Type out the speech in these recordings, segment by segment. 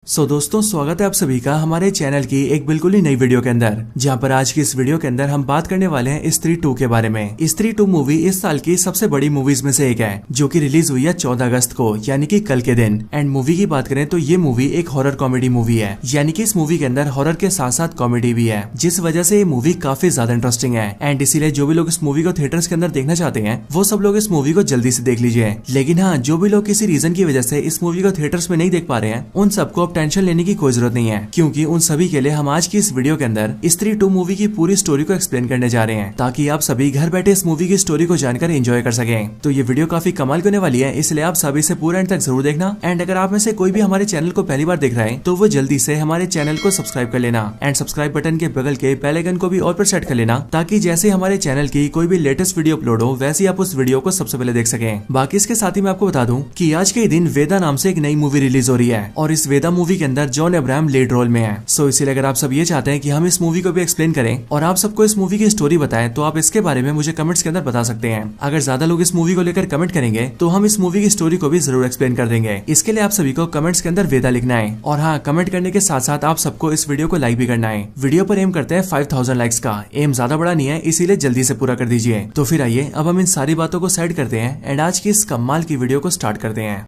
दोस्तों स्वागत है आप सभी का हमारे चैनल की एक बिल्कुल ही नई वीडियो के अंदर, जहां पर आज की इस वीडियो के अंदर हम बात करने वाले हैं स्त्री 2 के बारे में। स्त्री 2 मूवी इस साल की सबसे बड़ी मूवीज में से एक है, जो कि रिलीज हुई है 14 अगस्त को, यानी कि कल के दिन। एंड मूवी की बात करें तो ये मूवी एक हॉरर कॉमेडी मूवी है, यानी कि इस मूवी के अंदर हॉरर के साथ साथ कॉमेडी भी है, जिस वजह से ये मूवी काफी ज्यादा इंटरेस्टिंग है। एंड इसीलिए जो भी लोग इस मूवी को थिएटर्स के अंदर देखना चाहते हैं वो सब लोग इस मूवी को जल्दी से देख लीजिए। लेकिन हाँ, जो भी लोग किसी रीजन की वजह से इस मूवी को थिएटर्स में नहीं देख पा रहे हैं, उन सबको अब टेंशन लेने की जरूरत नहीं है, क्योंकि उन सभी के लिए हम आज की इस वीडियो के अंदर स्त्री 2 मूवी की पूरी स्टोरी को एक्सप्लेन करने जा रहे हैं, ताकि आप सभी घर बैठे इस मूवी की स्टोरी को जानकर एंजॉय कर सकें। तो ये वीडियो काफी कमाल होने वाली है, इसलिए आप सभी से पूरा एंड तक जरूर देखना। एंड अगर आप में से कोई भी हमारे चैनल को पहली बार देख रहा है तो वो जल्दी से हमारे चैनल को सब्सक्राइब कर लेना एंड सब्सक्राइब बटन के बगल के बेल आइकन को भी ऑल पर सेट कर लेना, ताकि जैसे हमारे चैनल की कोई भी लेटेस्ट वीडियो अपलोड हो वैसे आप उस वीडियो को सबसे पहले देख सकें। बाकी इसके साथ ही मैं आपको बता दूं कि आज के दिन वेदा नाम से एक नई मूवी रिलीज हो रही है, और इस वेदा मूवी के अंदर जॉन अब्राहम लीड रोल में है। इसीलिए अगर आप सब ये चाहते हैं कि हम इस मूवी को भी एक्सप्लेन करें और आप सबको इस मूवी की स्टोरी बताएं, तो आप इसके बारे में मुझे कमेंट्स के अंदर बता सकते हैं। अगर ज्यादा लोग इस मूवी को लेकर कमेंट करेंगे तो हम इस मूवी की स्टोरी को भी जरूर एक्सप्लेन कर देंगे। इसके लिए आप सभी को कमेंट्स के अंदर वेदा लिखना है, और हाँ, कमेंट करने के साथ साथ आप सबको इस वीडियो को लाइक भी करना है। वीडियो पर एम करते हैं 5000 लाइक्स का। एम ज्यादा बड़ा नहीं है, इसीलिए जल्दी से पूरा कर दीजिए। तो फिर आइए अब हम इन सारी बातों को साइड करते हैं एंड आज की इस कमाल की वीडियो को स्टार्ट करते हैं।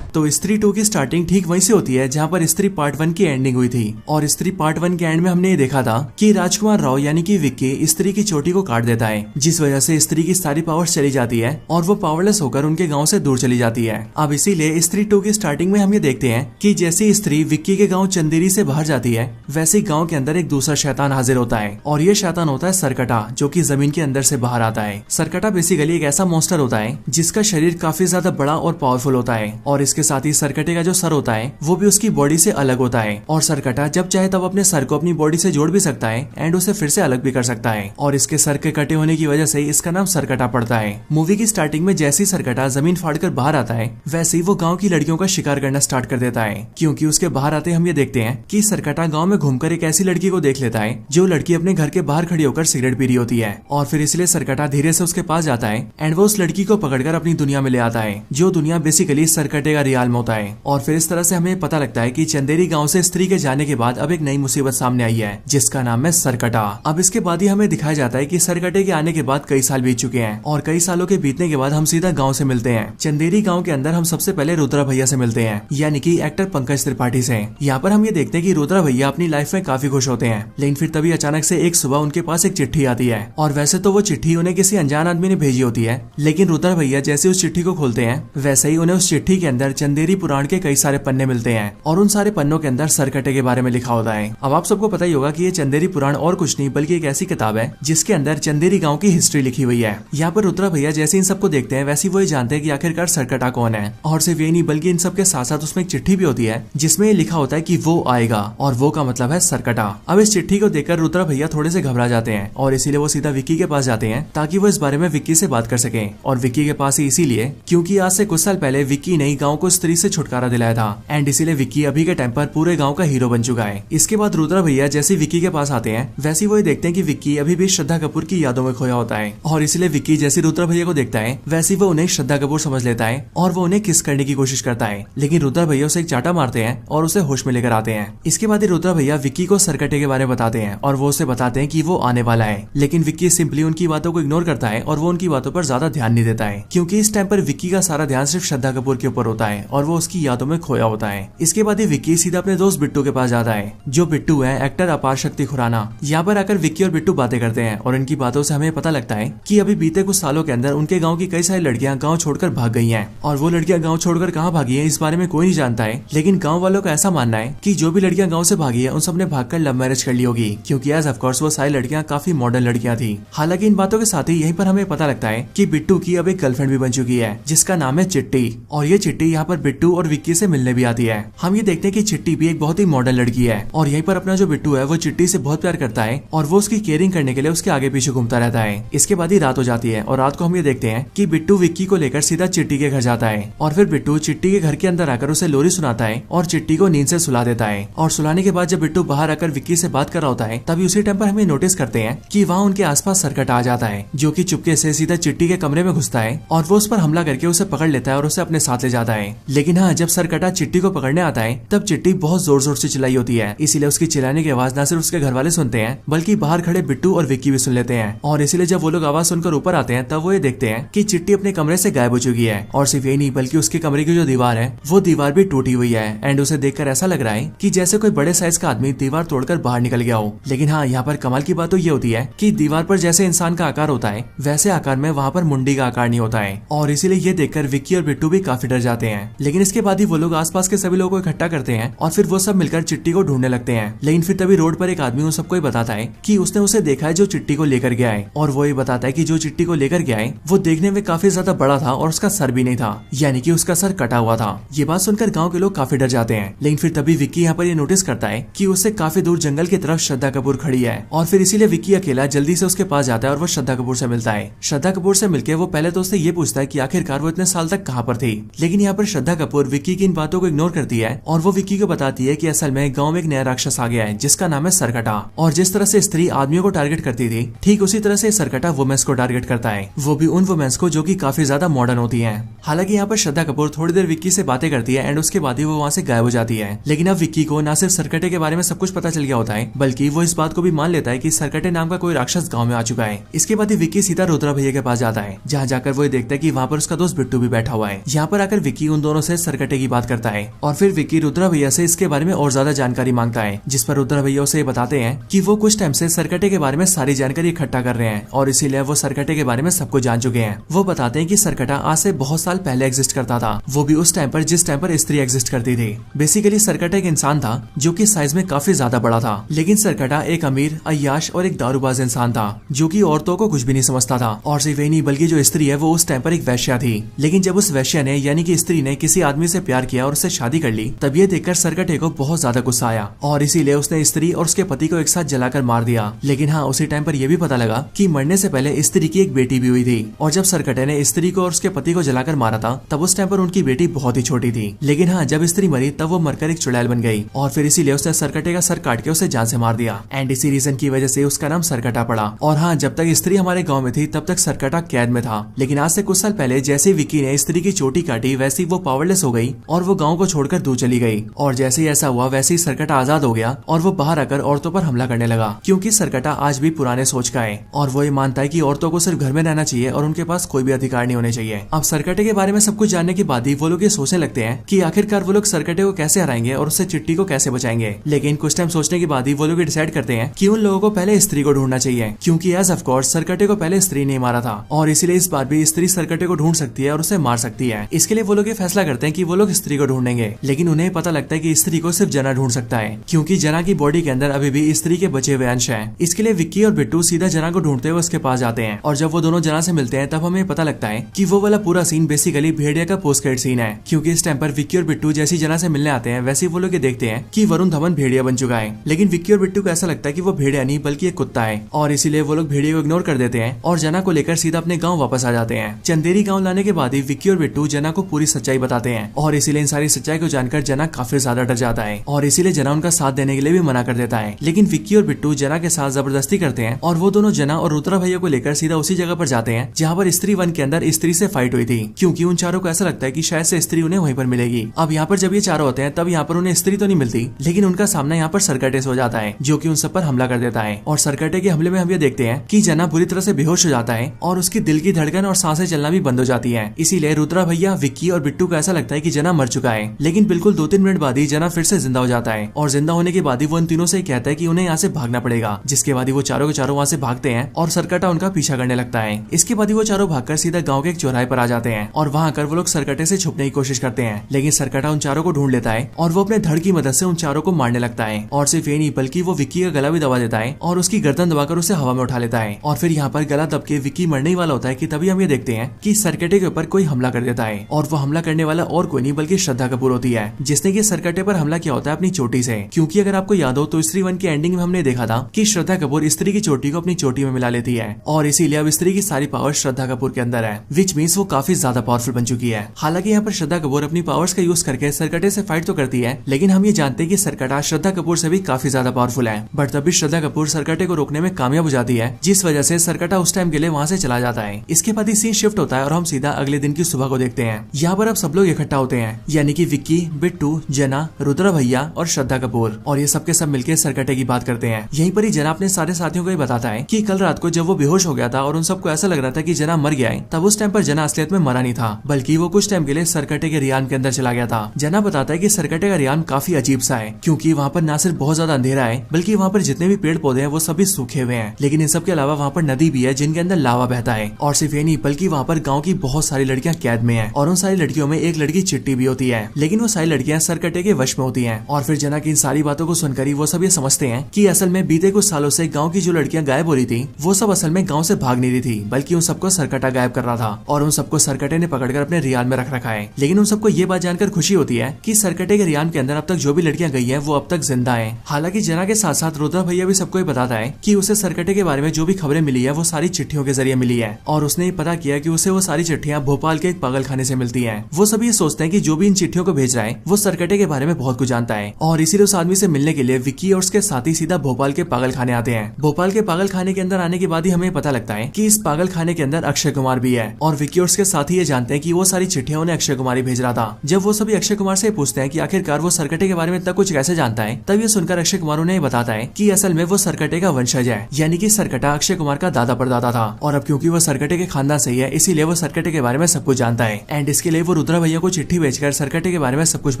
तो स्त्री 2 की स्टार्टिंग ठीक वहीं से होती है जहां पर स्त्री पार्ट 1 की एंडिंग हुई थी, और स्त्री पार्ट 1 के एंड में हमने ये देखा था कि राजकुमार राव यानी कि विक्की स्त्री की चोटी को काट देता है, जिस वजह से स्त्री की सारी पावर्स चली जाती है और वो पावरलेस होकर उनके गांव से दूर चली जाती है। अब इसीलिए स्त्री 2 की स्टार्टिंग में हम ये देखते हैं कि जैसे स्त्री विक्की के गाँव चंदेरी से बाहर जाती है, वैसे गाँव के अंदर एक दूसरा शैतान हाजिर होता है, और ये शैतान होता है सरकटा, जो की जमीन के अंदर से बाहर आता है। सरकटा बेसिकली एक ऐसा मॉन्स्टर होता है जिसका शरीर काफी ज्यादा बड़ा और पावरफुल होता है, और इसके साथ ही सरकटे का जो सर होता है वो भी उसकी बॉडी से अलग होता है, और सरकटा जब चाहे तब अपने सर को अपनी बॉडी से जोड़ भी सकता है एंड उसे फिर से अलग भी कर सकता है, और इसके सर के कटे होने की वजह से इसका नाम सरकटा पड़ता है। मूवी की स्टार्टिंग में जैसे ही सरकटा जमीन फाड़कर बाहर आता है, वैसे ही वो गांव की लड़कियों का शिकार करना स्टार्ट कर देता है, क्योंकि उसके बाहर आते हम ये देखते हैं कि सरकटा गाँव में घूमकर एक ऐसी लड़की को देख लेता है जो लड़की अपने घर के बाहर खड़ी होकर सिगरेट पी रही होती है, और फिर इसलिए सरकटा धीरे से उसके पास जाता है एंड वो उस लड़की को पकड़कर अपनी दुनिया में ले आता है, जो दुनिया बेसिकली सरकटे का रियाल्म होता है। और फिर इस तरह से हमें पता लगता है कि चंदेरी गांव से स्त्री के जाने के बाद अब एक नई मुसीबत सामने आई है, जिसका नाम है सरकटा। अब इसके बाद ही हमें दिखाया जाता है कि सरकटे के आने के बाद कई साल बीत चुके हैं, और कई सालों के बीतने के बाद हम सीधा गांव से मिलते हैं। चंदेरी गांव के अंदर हम सबसे पहले रुद्रा भैया से मिलते हैं, यानी कि एक्टर पंकज त्रिपाठी से। यहाँ पर हम ये देखते हैं कि रुद्रा भैया अपनी लाइफ में काफी खुश होते हैं, लेकिन फिर तभी अचानक से एक सुबह उनके पास एक चिट्ठी आती है, और वैसे तो वो चिट्ठी उन्हें किसी अनजान आदमी ने भेजी होती है, लेकिन रुद्रा भैया जैसे उस चिट्ठी को खोलते हैं वैसे ही उन्हें उस चिट्ठी के अंदर चंदेरी पुराण के कई सारे पन्ने मिलते हैं, और उन सारे पन्नों के अंदर सरकटे के बारे में लिखा होता है। अब आप सबको पता ही होगा कि ये चंदेरी पुराण और कुछ नहीं बल्कि एक ऐसी किताब है जिसके अंदर चंदेरी गांव की हिस्ट्री लिखी हुई है। यहाँ पर रुद्रा भैया जैसे इन सबको देखते हैं वैसे वो ये जानते हैं कि आखिरकार सरकटा कौन है, और सिर्फ ये नहीं बल्कि इन सब के साथ साथ उसमें एक चिट्ठी भी होती है जिसमें लिखा होता है कि वो आएगा, और वो का मतलब है सरकटा। अब इस चिट्ठी को देखकर रुद्रा भैया थोड़े से घबरा जाते हैं, और इसीलिए वो सीधा विक्की के पास जाते हैं ताकि वो इस बारे में विक्की से बात कर सके। और विक्की के पास ही इसीलिए क्योंकि आज से कुछ साल पहले विक्की ने गाँव को स्त्री से छुटकारा दिलाया था, एंड इसीलिए विक्की अभी के टाइम पर पूरे गांव का हीरो बन चुका है। इसके बाद रुद्रा भैया जैसे विक्की के पास आते हैं वैसे वो देखते हैं कि विक्की अभी भी श्रद्धा कपूर की यादों में खोया होता है, और इसलिए विक्की जैसे रुद्रा भैया को देखता है वैसे वो उन्हें श्रद्धा कपूर समझ लेता है और वो उन्हें किस करने की कोशिश करता है, लेकिन रुद्रा भैया उसे एक चाटा मारते हैं और उसे होश में लेकर आते हैं। इसके बाद रुद्रा भैया विक्की को सरकटे के बारे में बताते हैं, और वो उसे बताते हैं कि वो आने वाला है, लेकिन विक्की सिंपली उनकी बातों को इग्नोर करता है और वो उनकी बातों पर ज्यादा ध्यान नहीं देता है, क्योंकि इस टाइम पर विक्की का सारा ध्यान सिर्फ श्रद्धा कपूर के ऊपर होता है और वो उसकी यादों में खोया होता है। इसके बाद विक्की सीधा अपने दोस्त बिट्टू के पास जाता है, जो बिट्टू है एक्टर अपार शक्ति खुराना। यहाँ पर आकर विक्की और बिट्टू बातें करते हैं, और इनकी बातों से हमें पता लगता है कि अभी बीते कुछ सालों के अंदर उनके गांव की कई सारी लड़कियां गांव छोड़कर भाग गई हैं, और वो लड़कियां गांव छोड़कर कहां भागी हैं इस बारे में कोई नहीं जानता है, लेकिन गांव वालों का ऐसा मानना है कि जो भी लड़कियां गांव से भागी है उन सब ने भागकर लव मैरिज कर ली होगी, क्योंकि एज ऑफ कोर्स वो सारी लड़कियां काफी मॉडर्न लड़कियां थी। हालांकि इन बातों के साथ ही यहीं पर हमें पता लगता है कि बिट्टू की अब एक गर्लफ्रेंड भी बन चुकी है जिसका नाम है चिट्टी, और ये चिट्टी यहाँ यहाँ पर बिट्टू और विक्की से मिलने भी आती है। हम ये देखते हैं कि चिट्टी भी एक बहुत ही मॉडर्न लड़की है और यहीं पर अपना जो बिट्टू है वो चिट्टी से बहुत प्यार करता है और वो उसकी केयरिंग करने के लिए उसके आगे पीछे घूमता रहता है। इसके बाद ही रात हो जाती है और रात को हम ये देखते हैं कि बिट्टू विक्की को लेकर सीधा चिट्टी के घर जाता है और फिर बिट्टू चिट्टी के घर के अंदर आकर उसे लोरी सुनाता है और चिट्टी को नींद से सुला देता है। और सुलाने के बाद जब बिट्टू बाहर आकर विक्की से बात कर रहा होता है तभी उसी टाइम पर हमें नोटिस करते हैं कि वहाँ उनके आसपास सरकट आ जाता है जो कि चुपके से सीधा चिट्टी के कमरे में घुसता है और वो उस पर हमला करके उसे पकड़ लेता है और उसे अपने साथ ले जाता है। लेकिन हाँ, जब सरकटा चिट्टी को पकड़ने आता है तब चिट्टी बहुत जोर जोर से चिल्लाई होती है, इसीलिए उसकी चिल्लाने की आवाज न सिर्फ उसके घर वाले सुनते हैं बल्कि बाहर खड़े बिट्टू और विक्की भी सुन लेते हैं। और इसीलिए जब वो लोग आवाज सुनकर ऊपर आते हैं तब वो ये देखते हैं कि चिट्टी अपने कमरे से गायब हो चुकी है। और सिर्फ यही नहीं बल्कि उसके कमरे की जो दीवार है वो दीवार भी टूटी हुई है एंड उसे देखकर ऐसा लग रहा है कि जैसे कोई बड़े साइज का आदमी दीवार तोड़कर बाहर निकल गया हो। लेकिन हाँ, यहाँ पर कमाल की बात तो ये होती है कि दीवार पर जैसे इंसान का आकार होता है वैसे आकार में वहाँ पर मुंडी का आकार नहीं होता है और इसीलिए ये देखकर विक्की और बिट्टू भी काफी डर जाते हैं। लेकिन इसके बाद ही वो लोग आसपास के सभी लोगों को इकट्ठा करते हैं और फिर वो सब मिलकर चिट्टी को ढूंढने लगते हैं। लेकिन फिर तभी रोड पर एक आदमी उन सबको बताता है कि उसने उसे देखा है जो चिट्टी को लेकर गया है और वो ये बताता है कि जो चिट्टी को लेकर गया है वो देखने में काफी ज्यादा बड़ा था और उसका सर भी नहीं था, यानी कि उसका सर कटा हुआ था। ये बात सुनकर गांव के लोग काफी डर जाते हैं। लेकिन फिर तभी विक्की यहाँ पर ये नोटिस करता है कि उससे काफी दूर जंगल की तरफ श्रद्धा कपूर खड़ी है और फिर इसीलिए विक्की अकेला जल्दी से उसके पास जाता है और वो श्रद्धा कपूर से मिलता है। श्रद्धा कपूर से मिलकर वो पहले तो उससे ये पूछता है कि आखिरकार वो इतने साल तक कहाँ पर थी। लेकिन यहाँ पर श्रद्धा कपूर विक्की की इन बातों को इग्नोर करती है और वो विक्की को बताती है कि असल में गांव में एक नया राक्षस आ गया है जिसका नाम है सरकटा और जिस तरह से स्त्री आदमियों को टारगेट करती थी ठीक उसी तरह से सरकटा वुमेन्स को टारगेट करता है, वो भी उन वुमेन्स को जो कि काफी ज्यादा मॉडर्न होती हैं। हालांकि यहाँ पर श्रद्धा कपूर थोड़ी देर विक्की से बातें करती है एंड उसके बाद ही वो वहाँ से गायब हो जाती है। लेकिन अब विक्की को न सिर्फ सरकटे के बारे में सब कुछ पता चल गया होता है बल्कि वो इस बात को भी मान लेता है कि सरकटे नाम का कोई राक्षस गाँव में आ चुका है। इसके बाद ही विक्की सीधा रुद्रा भैया के पास जाता है जहाँ जाकर वो देखता है कि वहाँ पर उसका दोस्त बिट्टू भी बैठा हुआ है। यहाँ पर आकर विक्की उन दोनों से सरकटे की बात करता है और फिर विक्की रुद्रा भैया से इसके बारे में और ज्यादा जानकारी मांगता है, जिस पर रुद्रा भैया उसे बताते हैं कि वो कुछ टाइम से सरकटे के बारे में सारी जानकारी इकट्ठा कर रहे हैं और इसीलिए वो सरकटे के बारे में सब कुछ जान चुके हैं। वो बताते हैं कि सरकटा आज से बहुत साल पहले एग्जिस्ट करता था, वो भी उस टाइम पर जिस टाइम पर स्त्री एग्जिस्ट करती थी। बेसिकली सरकटा एक इंसान था जो कि साइज में काफी ज्यादा बड़ा था, लेकिन सरकटा एक अमीर, अय्याश और एक दारूबाज इंसान था जो कि औरतों को कुछ भी नहीं समझता था। और सिर्फ वही नहीं बल्कि जो स्त्री है वो उस टाइम पर एक वैश्या थी। लेकिन जब उस वैश्या ने यानी कि स्त्री ने किसी आदमी से प्यार किया और उससे शादी कर ली तब ये देखकर सरकटे को बहुत ज्यादा गुस्सा आया और इसीलिए उसने स्त्री और उसके पति को एक साथ जलाकर मार दिया। लेकिन हाँ, उसी टाइम पर यह भी पता लगा कि मरने से पहले स्त्री की एक बेटी भी हुई थी और जब सरकटे ने स्त्री को और उसके पति को जलाकर मारा था तब उस टाइम पर उनकी बेटी बहुत ही छोटी थी। लेकिन हाँ, जब स्त्री मरी तब वो मरकर एक चुड़ैल बन गई और फिर इसीलिए उसने सरकटे का सर काट के उसे जान से मार दिया एंड इसी रीजन की वजह से उसका नाम सरकटा पड़ा। और हाँ, जब तक स्त्री हमारे गाँव में थी तब तक सरकटा कैद में था। लेकिन आज से कुछ साल पहले जैसे विक्की ने स्त्री की चोटी काटी वैसी वो पावरलेस हो गई और वो गाँव को छोड़कर दूर चली गई। और जैसे ही ऐसा हुआ वैसे ही सरकटा आजाद हो गया और वो बाहर आकर औरतों पर हमला करने लगा, क्योंकि सरकटा आज भी पुराने सोच का है और वो ये मानता है कि औरतों को सिर्फ घर में रहना चाहिए और उनके पास कोई भी अधिकार नहीं होने चाहिए। अब सरकटे के बारे में सब कुछ जानने के बाद ही वो लोग ये सोचने लगते हैं कि आखिरकार वो लोग सरकटे को कैसे हराएंगे और उससे चिट्टी को कैसे बचाएंगे। लेकिन कुछ टाइम सोचने के बाद ही वो लोग डिसाइड करते हैं कि उन लोगों को पहले स्त्री को ढूंढना चाहिए, क्योंकि एज ऑफ कोर्स सरकटे को पहले स्त्री ने मारा था और इसीलिए इस बार भी स्त्री सरकटे को ढूंढ सकती है और उसे मार सकती है। इसके लिए वो लोग ये फैसला करते हैं कि वो लोग स्त्री को ढूंढेंगे। लेकिन उन्हें पता लगता है कि स्त्री को सिर्फ जना ढूंढ सकता है, क्योंकि जना की बॉडी के अंदर अभी भी स्त्री के बचे हुए अंश हैं। इसके लिए विक्की और बिट्टू सीधा जना को ढूंढते हुए उसके पास जाते हैं और जब वो दोनों जना से मिलते हैं तब हमें पता लगता है कि वो वाला पूरा सीन बेसिकली भेड़िया का पोस्ट क्रेडिट सीन है, क्योंकि इस टाइम पर विक्की और बिट्टू जैसी जना से मिलने आते हैं वैसे वो लोग ये देखते हैं कि वरुण धवन भेड़िया बन चुका है। लेकिन विक्की और बिट्टू को ऐसा लगता है कि वो भेड़िया नहीं बल्कि एक कुत्ता है और इसीलिए वो लोग भेड़िया को इग्नोर कर देते हैं और जना को लेकर सीधा अपने गाँव वापस आ जाते हैं। चंदेरी गाँव लाने के बाद ही विक्की और बिट्टू जना को पूरी सच्चाई बताते हैं और इसीलिए इन सारी सच्चाई को जानकर जना काफी ज्यादा डर जाता है और इसीलिए जना उनका साथ देने के लिए भी मना कर देता है। लेकिन विक्की और बिट्टू जना के साथ जबरदस्ती करते हैं और वो दोनों जना और रुद्रा भैया को लेकर सीधा उसी जगह पर जाते हैं जहाँ पर स्त्री वन के अंदर स्त्री से फाइट हुई थी, क्योंकि उन चारों को ऐसा लगता है कि शायद से स्त्री उन्हें वहीं पर मिलेगी। अब यहाँ पर जब ये चारों होते हैं तब यहाँ पर उन्हें स्त्री तो नहीं मिलती, लेकिन उनका सामना यहाँ पर सरकटे से हो जाता है जो कि उन सब पर हमला कर देता है। और सरकटे के हमले में हम ये देखते हैं कि जना बुरी तरह से बेहोश हो जाता है और उसकी दिल की धड़कन और सांसें चलना भी बंद हो जाती है। इसीलिए रुद्रा भैया, विक्की और बिट्टू को ऐसा लगता है कि जना मर चुका है। लेकिन बिल्कुल 2-3 मिनट बाद ही जना फिर से जिंदा हो जाता है और जिंदा होने के बाद ही वो इन तीनों से कहता है कि उन्हें यहाँ से भागना पड़ेगा, जिसके बाद ही वो चारों के चारों वहाँ से भागते हैं और सरकटा उनका पीछा करने लगता है। इसके बाद ही वो चारों भागकर सीधा गाँव के एक चौराहे पर आ जाते हैं और वहाँ आकर वो लोग सरकटे से छुपने की कोशिश करते हैं। लेकिन सरकटा उन चारों को ढूंढ लेता है और वो अपने धड़ की मदद से उन चारों को मारने लगता है। और सिर्फ ये नहीं बल्कि वो विक्की का गला भी दबा देता है और उसकी गर्दन दबाकर उसे हवा में उठा लेता है। और फिर यहाँ पर गला दब के विक्की मरने ही वाला होता है कि तभी हम ये देखते हैं कि सरकटे के ऊपर कोई हमला कर देता है और वो हमला करने करने वाला और कोई नहीं बल्कि श्रद्धा कपूर होती है, जिसने कि सरकटे पर हमला किया होता है अपनी चोटी से। क्योंकि अगर आपको याद हो तो स्त्री 1 की एंडिंग में हमने देखा था कि श्रद्धा कपूर स्त्री की चोटी को अपनी चोटी में मिला लेती है और इसीलिए अब स्त्री की सारी पावर श्रद्धा कपूर के अंदर है, विच मीन्स वो काफी ज्यादा पावरफुल बन चुकी है। हालांकि यहाँ पर श्रद्धा कपूर अपनी पावर्स का यूज करके सरकटे से फाइट तो करती है, लेकिन हम ये जानते हैं कि सरकटा श्रद्धा कपूर से भी काफी ज्यादा पावरफुल है। बट तभी श्रद्धा कपूर सरकटे को रोकने में कामयाब हो जाती है, जिस वजह से सरकटा उस टाइम के लिए वहाँ से चला जाता है। इसके बाद ही सीन शिफ्ट होता है और हम सीधा अगले दिन की सुबह को देखते हैं। यहाँ पर अब सब लोग इकट्ठा होते हैं, यानी कि विक्की, बिट्टू, जना, रुद्रा भैया और श्रद्धा कपूर, और ये सबके सब मिलकर सरकटे की बात करते हैं। यहीं पर ही जना अपने सारे साथियों को ये बताता है कि कल रात को जब वो बेहोश हो गया था और उन सबको ऐसा लग रहा था कि जना मर गया है, तब उस टाइम पर जना असलियत में मरा नहीं था, बल्कि वो कुछ टाइम के लिए सरकटे के रियान के अंदर चला गया था। जना बताता है कि सरकटे का रियान काफी अजीब सा है, क्योंकि वहाँ पर न सिर्फ बहुत ज्यादा अंधेरा है, बल्कि वहाँ पर जितने भी पेड़ पौधे हैं वो सभी सूखे हुए हैं। लेकिन इन सब के अलावा वहाँ पर नदी भी है जिनके अंदर लावा बहता है, और सिर्फ ये नहीं बल्कि वहाँ पर गाँव की बहुत सारी लड़कियां कैद में है, और उन सारी लड़कियों में एक लड़की चिट्टी भी होती है। लेकिन वो सारी लड़कियां सरकटे के वश में होती हैं। और फिर जना की इन सारी बातों को सुनकर ही वो सब ये समझते हैं कि असल में बीते कुछ सालों से गांव की जो लड़कियां गायब हो रही थी, वो सब असल में गांव से भाग नहीं रही थी, बल्कि उन सबको सरकटा गायब कर रहा था, और उन सबको सरकटे ने पकड़कर अपने रियान में रख रखा है। लेकिन उन सबको ये बात जानकर खुशी होती है कि सरकटे के रियान के अंदर अब तक जो भी लड़कियां गई है वो अब तक जिंदा है। हालांकि जना के साथ साथ रुद्रा भैया भी सबको बताता है कि उसे सरकटे के बारे में जो भी खबरें मिली है वो सारी चिट्ठियों के जरिए मिली है, और उसने पता किया कि उसे वो सारी चिट्ठियां भोपाल के एक पागल खाने से मिलती है। वो सभी ये सोचते हैं कि जो भी इन चिट्ठियों को भेज रहा है वो सरकटे के बारे में बहुत कुछ जानता है, और इसीलिए उस आदमी से मिलने के लिए विक्की और उसके साथी सीधा भोपाल के पागल खाने आते हैं। भोपाल के पागल खाने के अंदर आने के बाद ही हमें पता लगता है कि इस पागल खाने के अंदर अक्षय कुमार भी है, और विक्की और उसके साथी ये जानते हैं कि वो सारी चिट्ठियां उन्हें अक्षय कुमार ही भेज रहा था। जब वो सभी अक्षय कुमार से पूछते हैं कि आखिरकार वो सरकटे के बारे में इतना कुछ कैसे जानता है, तब ये सुनकर अक्षय कुमार उन्हें बताता है कि असल में वो सरकटे का वंशज है, यानी कि सरकटा अक्षय कुमार का दादा परदादा था, और अब क्योंकि वो सरकटे के खानदान से ही है इसीलिए वो सरकटे के बारे में सब कुछ जानता है। एंड इसके लिए वो रुद्रा भैया को चिट्ठी भेजकर सरकटे के बारे में सब कुछ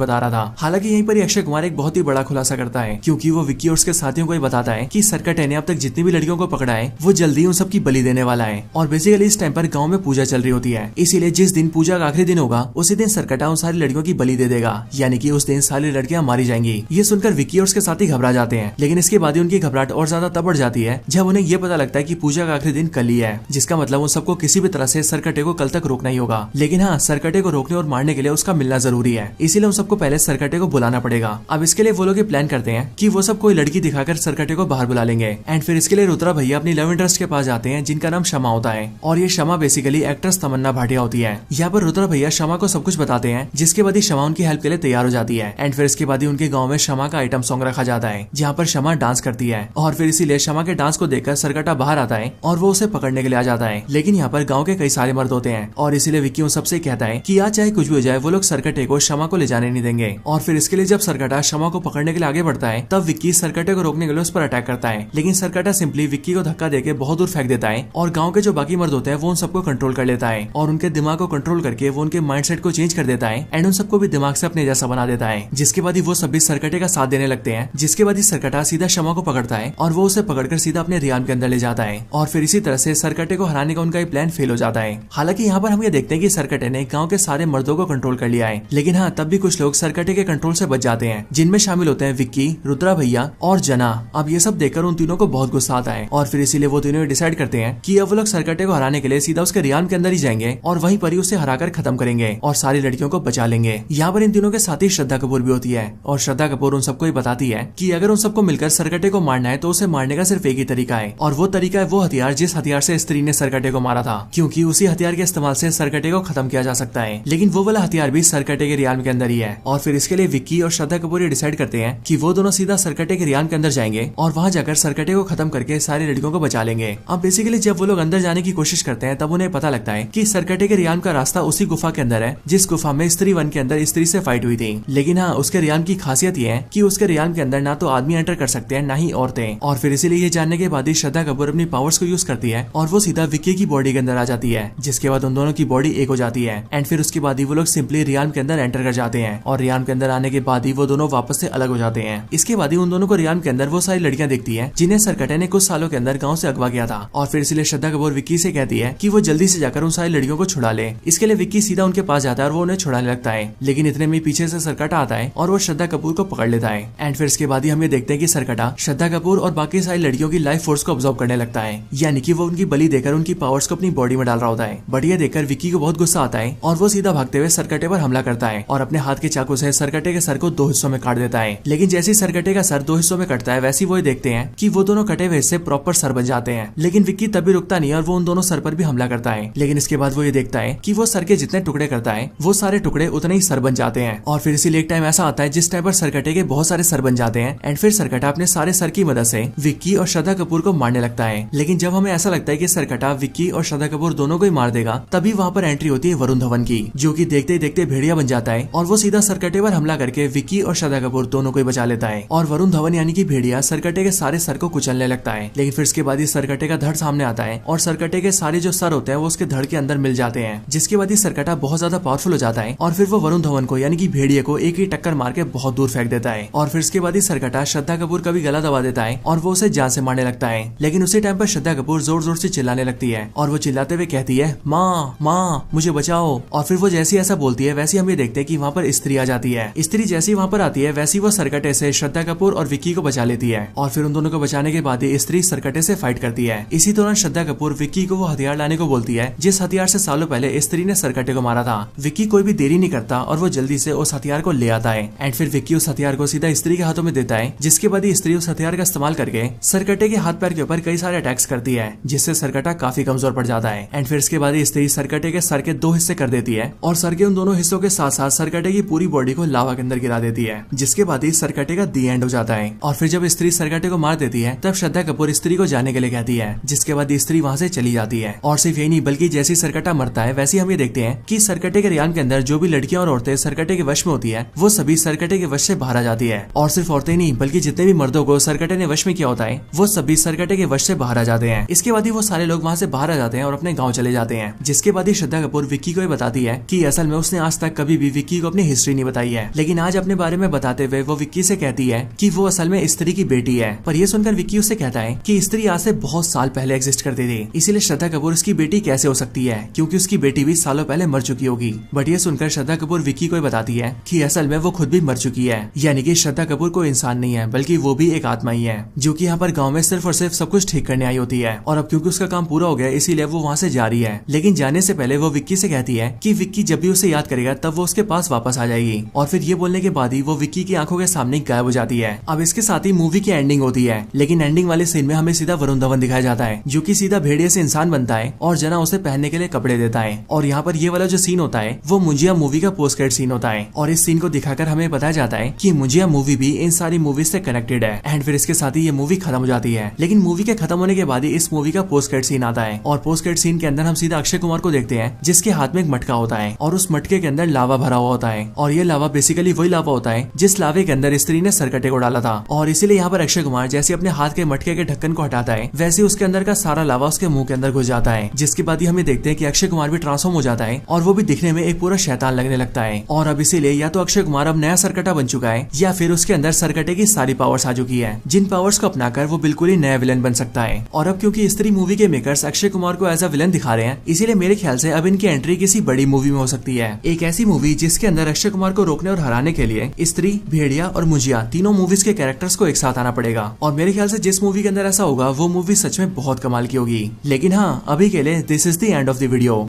बता रहा था। हालांकि यहीं पर अक्षय कुमार एक बहुत ही बड़ा खुलासा करता है, क्योंकि वो विक्की और उसके साथियों को बताता है कि सरकटे ने अब तक जितनी भी लड़कियों को पकड़ा है वो जल्दी उन सबकी बलि देने वाला है। और बेसिकली इस टाइम पर गांव में पूजा चल रही होती है, इसीलिए जिस दिन पूजा का आखिरी दिन होगा उसी दिन सरकटा उन सारी लड़कियों की बलि दे देगा, यानी कि उस दिन सारी लड़कियां मारी जाएंगी। ये सुनकर विक्की और उसके साथी घबरा जाते हैं, लेकिन इसके बाद उनकी घबराहट और ज्यादा तब बढ़ जाती है जब उन्हें ये पता लगता है कि पूजा का आखिरी दिन कल ही है, जिसका मतलब उन सबको किसी भी तरह से सरकटे को कल तक रोकना ही होगा। लेकिन हाँ, सरकटे को रोकने और मारने के लिए उसका मिलना जरूरी है, इसीलिए उन सबको पहले सरकटे को बुलाना पड़ेगा। अब इसके लिए वो लोग प्लान करते हैं कि वो सब कोई लड़की दिखाकर सरकटे को बाहर बुला लेंगे। एंड फिर इसके लिए रुद्रा भैया अपनी लव इंटरेस्ट के पास जाते हैं, जिनका नाम शमा होता है, और ये शमा बेसिकली एक्ट्रेस तमन्ना भाटिया होती है। यहाँ पर रुद्रा भैया शमा को सब कुछ बताते हैं, जिसके बाद ही शमा उनकी हेल्प के लिए तैयार हो जाती है। एंड फिर इसके बाद ही उनके गाँव में शमा का आइटम सॉन्ग रखा जाता है, जहाँ पर शमा डांस करती है, और फिर इसीलिए शमा के डांस को देखकर सरकटा बाहर आता है और वो उसे पकड़ने के लिए आ जाता है। लेकिन यहाँ पर गाँव के कई सारे मर्द होते हैं, और इसीलिए विक्की उन सबसे कहता है कि आज चाहे कुछ भी हो जाए वो लोग सरकटे को शमा को ले जाने नहीं देंगे। और फिर इसके लिए जब सरकटा शमा को पकड़ने के लिए आगे बढ़ता है, तब विक्की सरकटे को रोकने के लिए उस पर अटैक करता है, लेकिन सरकटा सिंपली विक्की को धक्का देके बहुत दूर फेंक देता है, और गांव के जो बाकी मर्द होते हैं वो उन सबको कंट्रोल कर लेता है, और उनके दिमाग को कंट्रोल करके वो उनके माइंडसेट को चेंज कर देता है, एंड उन सबको भी दिमाग से अपने जैसा बना देता है। जिसके बाद ही वो सभी सरकटे का साथ देने लगते हैं, जिसके बाद ही सरकटा सीधा शमा को पकड़ता है और वो उसे पकड़कर सीधा अपने रियान के अंदर ले जाता है, और फिर इसी तरह से सरकटे को हराने का उनका ये प्लान फेल हो जाता है। हालांकि यहाँ पर हम ये देखते हैं कि सरकटे ने गाँव के सारे मर्दों को कंट्रोल कर लिया है, लेकिन हाँ, तब भी कुछ लोग सरकटे के कंट्रोल से बच जाते हैं, जिनमें शामिल होते हैं विक्की, रुद्रा भैया और जना। अब ये सब देखकर उन तीनों को बहुत गुस्सा आता है, और फिर इसीलिए वो तीनों डिसाइड करते हैं कि अब वो लोग सरकटे को हराने के लिए सीधा उसके रियान के अंदर ही जाएंगे, और वहीं पर ही उसे हराकर खत्म करेंगे और सारी लड़कियों को बचा लेंगे। यहाँ पर इन तीनों के साथ ही श्रद्धा कपूर भी होती है, और श्रद्धा कपूर उन सबको बताती है कि अगर उन सबको मिलकर सरकटे को मारना है तो उसे मारने का सिर्फ एक ही तरीका है, और वो तरीका है वो हथियार जिस हथियार से स्त्री ने सरकटे को मारा था, क्योंकि उसी हथियार के इस्तेमाल से सरकटे को खत्म किया जा सकता है। लेकिन वो वाला हथियार भी सरकटे के रियान के अंदर ही है, और फिर इसके लिए विक्की और श्रद्धा कपूर ये डिसाइड करते हैं कि वो दोनों सीधा सरकटे के रियान के अंदर जाएंगे और वहाँ जाकर सरकटे को खत्म करके सारी लड़कियों को बचा लेंगे। अब बेसिकली जब वो लोग अंदर जाने की कोशिश करते हैं, तब उन्हें पता लगता है कि सरकटे के रियान का रास्ता उसी गुफा के अंदर है जिस गुफा में स्त्री 1 के अंदर स्त्री से फाइट हुई थी। लेकिन हाँ, उसके रियान की खासियत ये है कि उसके रियान के अंदर ना तो आदमी एंटर कर सकते हैं ना ही औरतें। और फिर इसीलिए ये जानने के बाद ही श्रद्धा कपूर अपनी पावर्स को यूज करती है और वो सीधा विक्की की बॉडी के अंदर आ जाती है, जिसके बाद उन दोनों की बॉडी एक हो जाती है। एंड फिर उसके बाद ही वो लोग सिंपली रियान के अंदर एंटर कर जाते हैं, और रियान के अंदर आने के बाद ही वो दोनों वापस से अलग हो जाते हैं। इसके बाद ही उन दोनों को रियान के अंदर वो सारी लड़कियां दिखती है जिन्हें सरकटे ने कुछ सालों के अंदर गाँव से अगवा किया था, और फिर इसलिए श्रद्धा कपूर विक्की से कहती है कि वो जल्दी से जाकर उन सारी लड़कियों को छुड़ा ले। इसके लिए विक्की सीधा उनके पास जाता है और वो उन्हें छुड़ाने लगता है, लेकिन इतने में पीछे से सरकटा आता है और वो श्रद्धा कपूर को पकड़ लेता है। एंड फिर इसके बाद ही हम ये देखते हैं कि सरकटा श्रद्धा कपूर और बाकी सारी लड़कियों की लाइफ फोर्स को ऑब्जर्व करने लगता है, यानी कि वो उनकी बलि देकर उनकी पावर्स को अपनी बॉडी में डाल रहा होता है। बट ये देखकर विक्की को बहुत गुस्सा आता है और वो सीधा भागते हुए सरकटे पर हमला करता है और अपने हाथ के चाकू से सरकटे के सर को 2 हिस्सों में काट देता है। लेकिन जैसे ही सरकटे का सर 2 हिस्सों में कटता है वैसे वो देखते हैं कि वो दोनों कटे हुए हिस्से प्रॉपर सर बन जाते हैं। लेकिन विक्की तभी रुकता नहीं और वो उन दोनों सर पर भी हमला करता है। लेकिन इसके बाद वो ये देखता है कि वो सर के जितने टुकड़े करता है वो सारे टुकड़े उतने ही सर बन जाते हैं। और फिर इसीलिए एक टाइम ऐसा आता है जिस टाइम पर सरकटे के बहुत सारे सर बन जाते हैं एंड फिर सरकटा अपने सारे सर की मदद से विक्की और श्रद्धा कपूर को मारने लगता है। लेकिन जब हमें ऐसा लगता है कि सरकटा विक्की और श्रद्धा कपूर दोनों को ही मार देगा तभी वहाँ पर एंट्री होती है वरुण धवन की, जो कि देखते ही देखते भेड़िया बन जाता है और वो सीधा सरकटे पर हमला करके विक्की और श्रद्धा कपूर दोनों को ही बचा लेता है। और वरुण धवन यानी कि भेड़िया सरकटे के सारे सर को कुचलने लगता है। लेकिन फिर इसके बाद ही सरकटे का धड़ सामने आता है और सरकटे के सारे जो सर होते हैं वो उसके धड़ के अंदर मिल जाते हैं, जिसके बाद ही सरकटा बहुत ज्यादा पावरफुल हो जाता है और फिर वो वरुण धवन को यानी कि भेड़िया को एक ही टक्कर मार के बहुत दूर फेंक देता है। और फिर इसके बाद ही सरकटा श्रद्धा कपूर का भी गला दबा देता है और वो उसे जान से मारने लगता है। लेकिन उसी टाइम पर श्रद्धा कपूर जोर जोर से चिल्लाने लगती है और वो चिल्लाते हुए कहती है माँ माँ मुझे बचाओ। और फिर वो जैसी ऐसा बोलती है वैसे हम ये देखते हैं कि वहाँ पर स्त्री आ जाती है। स्त्री जैसी वहाँ पर आती है वैसी वो सरकटे से श्रद्धा कपूर और विक्की को बचा लेती है और फिर उन दोनों को बचाने के बाद ही स्त्री सरकटे से फाइट करती है। इसी दौरान श्रद्धा कपूर विक्की को वो हथियार लाने को बोलती है जिस हथियार से सालों पहले स्त्री ने सरकटे को मारा था। विक्की कोई भी देरी नहीं करता और वो जल्दी से उस हथियार को ले आता है एंड फिर विक्की उस हथियार को सीधा स्त्री के हाथों में देता है, जिसके बाद ही स्त्री उस हथियार का इस्तेमाल करके सरकटे के हाथ पैर के ऊपर कई सारे अटैक्स करती है जिससे सरकटा काफी कमजोर पड़ जाता है। एंड फिर इसके बाद ही स्त्री सरकटे के सर के 2 हिस्से कर देती है और सर के उन दोनों हिस्सों के साथ साथ सरकटे की पूरी बॉडी को लावा के अंदर गिरा देती है, जिसके बाद ही सरकटे का दी एंड हो जाता है। और फिर जब स्त्री सरकटे को मार देती है तब श्रद्धा कपूर स्त्री को जाने के लिए कहती है, जिसके बाद स्त्री वहाँ से चली जाती है। और सिर्फ यही नहीं बल्कि जैसे सरकटा मरता है वैसे हम ये देखते हैं कि सरकटे के रियान के अंदर जो भी लड़कियां और औरतें सरकटे के वश में होती है वो सभी सरकटे के वश से बाहर आ जाती है। और सिर्फ औरतें नहीं बल्कि जितने भी मर्दों को सरकटे ने वश में किया होता है वो सभी सरकटे के वश से बाहर आ जाते हैं। इसके बाद ही वो सारे लोग वहाँ से बाहर आ जाते हैं और अपने गाँव चले जाते हैं। जिसके बाद ही श्रद्धा कपूर विक्की को बताती है कि असल में उसने आज तक कभी भी विक्की को अपनी हिस्ट्री नहीं बताई है, लेकिन आज अपने बारे में बताते हुए वो विक्की से कहती है कि वो असल में स्त्री की बेटी है। पर ये सुनकर विक्की उससे कहता है कि स्त्री आज से बहुत साल पहले एग्जिस्ट करती थी, इसीलिए श्रद्धा कपूर उसकी बेटी कैसे हो सकती है क्योंकि उसकी बेटी भी सालों पहले मर चुकी होगी। बट ये सुनकर श्रद्धा कपूर विक्की को बताती है कि असल में वो खुद भी मर चुकी है, यानी कि श्रद्धा कपूर कोई इंसान नहीं है बल्कि वो भी एक आत्मा ही है जो कि यहाँ पर गाँव में सिर्फ और सिर्फ सब कुछ ठीक करने आई होती है। और अब क्योंकि उसका काम पूरा हो गया इसीलिए वो वहाँ से जा रही है। लेकिन जाने से पहले वो विक्की से कहती है कि विक्की जब भी उसे याद करेगा तब वो उसके पास वापस आ जाएगी। और फिर ये बोलने के बाद ही वो विक्की की आंखों के सामने गायब हो जाती है। अब इसके साथ ही मूवी की एंडिंग होती है, लेकिन एंडिंग वाले सीन में हमें सीधा वरुण धवन दिखाया जाता है जो कि सीधा भेड़िए से इंसान बनता है और जना उसे पहनने के लिए कपड़े देता है। और यहाँ पर ये वाला जो सीन होता है वो मुंजिया मूवी का पोस्ट क्रेडिट सीन होता है और इस सीन को दिखाकर हमें बताया जाता है कि मुंजिया मूवी भी इन सारी मूवीज से कनेक्टेड है। एंड फिर इसके साथ ही ये मूवी खत्म हो जाती है। लेकिन मूवी के खत्म होने के बाद ही इस मूवी का पोस्ट क्रेडिट सीन आता है और पोस्ट क्रेडिट सीन के अंदर हम सीधा अक्षय कुमार को देखते हैं जिसके हाथ में एक मटका होता है और उस मटके के अंदर लावा भरा हुआ होता है। और ये लावा बेसिकली वही लावा होता है जिस लावे के अंदर स्त्री ने सरकटे को डाला था। और इसीलिए यहाँ पर अक्षय कुमार जैसे अपने हाथ के मटके के ढक्कन को हटाता है वैसे उसके अंदर का सारा लावा उसके मुंह के अंदर घुस जाता है, जिसके बाद ही हमें देखते हैं कि अक्षय कुमार भी ट्रांसफॉर्म हो जाता है और वो भी दिखने में एक पूरा शैतान लगने लगता है। और अब इसीलिए या तो अक्षय कुमार अब नया सरकटा बन चुका है या फिर उसके अंदर सरकटे की सारी पावर्स आ चुकी है, जिन पावर्स को अपनाकर वो बिल्कुल ही नया विलन बन सकता है। और अब क्योंकि स्त्री मूवी के मेकर्स अक्षय कुमार को एज अ विलन दिखा रहे हैं इसीलिए मेरे ख्याल से अब इनकी एंट्री किसी बड़ी मूवी में हो सकती है। एक ऐसी मूवी जिसके अंदर अक्षय कुमार को रोकने और हराने के लिए स्त्री, भेड़िया और मुंजिया तीनों मूवीज के कैरेक्टर्स को एक साथ आना पड़ेगा। और मेरे ख्याल से जिस मूवी के अंदर ऐसा होगा वो मूवी सच में बहुत कमाल की होगी। लेकिन हाँ, अभी के लिए this is the end of the video.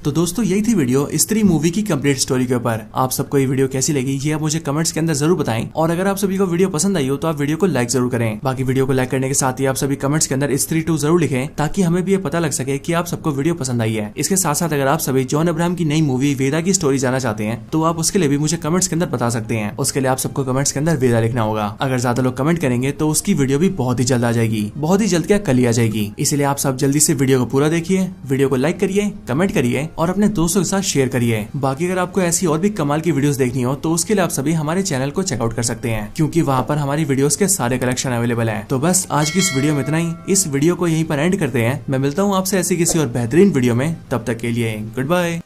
तो दोस्तों यही थी वीडियो स्त्री मूवी की कंप्लीट स्टोरी के ऊपर। आप सबको ये वीडियो कैसी लगी ये आप मुझे कमेंट्स के अंदर जरूर बताएं। और अगर आप सभी को वीडियो पसंद आई हो तो आप वीडियो को लाइक जरूर करें। बाकी वीडियो को लाइक करने के साथ ही आप सभी कमेंट्स के अंदर स्त्री 2 जरूर लिखें ताकि हमें भी ये पता लग सके कि आप सबको वीडियो पसंद आई है। इसके साथ साथ अगर आप सभी जॉन अब्राहम की नई मूवी वेदा की स्टोरी जानना चाहते हैं तो आप उसके लिए भी मुझे कमेंट्स के अंदर बता सकते हैं। उसके लिए आप सबको कमेंट्स के अंदर वेदा लिखना होगा। अगर ज्यादा लोग कमेंट करेंगे तो उसकी वीडियो भी बहुत ही जल्द आ जाएगी, बहुत ही जल्द क्या कल ही आ जाएगी। इसलिए आप सब जल्दी से वीडियो को पूरा देखिए, वीडियो को लाइक करिए, कमेंट करिए और अपने दोस्तों के साथ शेयर करिए। बाकी अगर आपको ऐसी और भी कमाल की वीडियोस देखनी हो तो उसके लिए आप सभी हमारे चैनल को चेकआउट कर सकते हैं क्योंकि वहाँ पर हमारी वीडियोस के सारे कलेक्शन अवेलेबल हैं। तो बस आज की इस वीडियो में इतना ही। इस वीडियो को यहीं पर एंड करते हैं। मैं मिलता हूँ आपसे ऐसी किसी और बेहतरीन वीडियो में। तब तक के लिए गुड बाय।